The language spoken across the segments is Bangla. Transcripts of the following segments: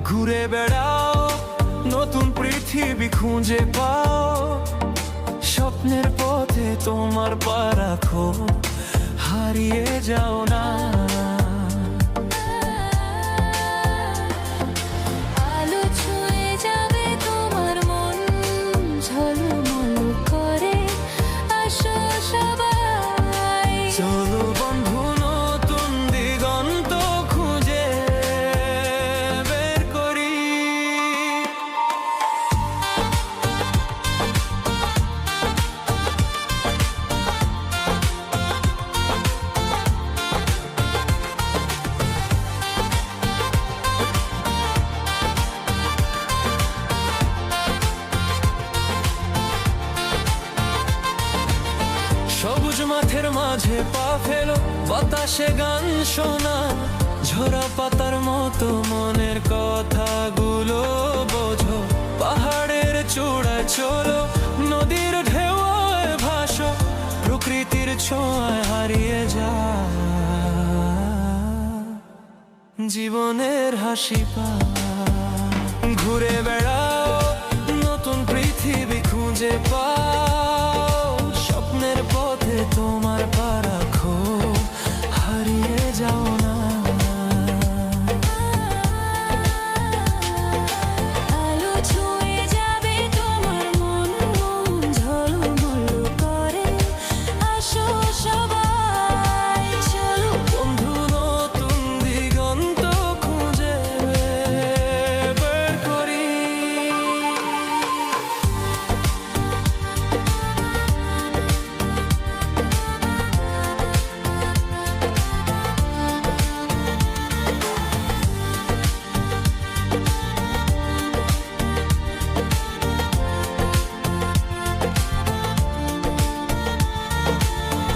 ঘুরে বেড়াও, নতুন পৃথিবী খুঁজে পাও, স্বপ্নের পথে তোমার পা রাখো, হারিয়ে যাও না। আলো ছুঁয়ে যাবে তোমার মন, ঝলমল করে আসো সবাই। চলো বন্ধু, নতুন দিগন্ত খুঁজে বের করি। সবুজ মাঠের মাঝে পা ফেলো, বাতাসে গান শোনা, ঝরা পাতার মতো মনের কথাগুলো বোঝো। পাহাড়ের চূড়ায় চলো, নদীর ঢেউয়ে ভাসো, প্রকৃতির ছোঁয়ায় হারিয়ে যা জীবনের হাসি পা। ঘুরে বেড়াও, নতুন পৃথিবী খুঁজে পাও, স্বপ্নের পথে তোমার পা রাখো, হারিয়ে যাও না। আলো ছুঁয়ে যাবে তোমার মন, ঝলমল করে আসো সবাই। চলো বন্ধু, নতুন দিগন্ত খুঁজে বের করি।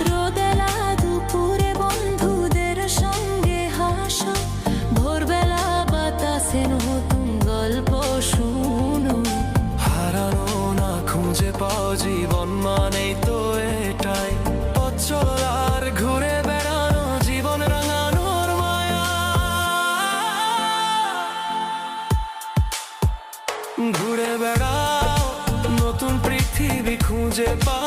রোদেলা দুপুরে বন্ধুদের সঙ্গে হাসো, ভোরবেলা বাতাসে নতুন গল্প শুনো। হারানো না খুঁজে পাও, জীবন মানেই তো এটাই। পথ চলার, ঘুরে বেড়ানো, জীবন রাঙানোর মায়া। ঘুরে বেড়াও, নতুন পৃথিবী খুঁজে পাও,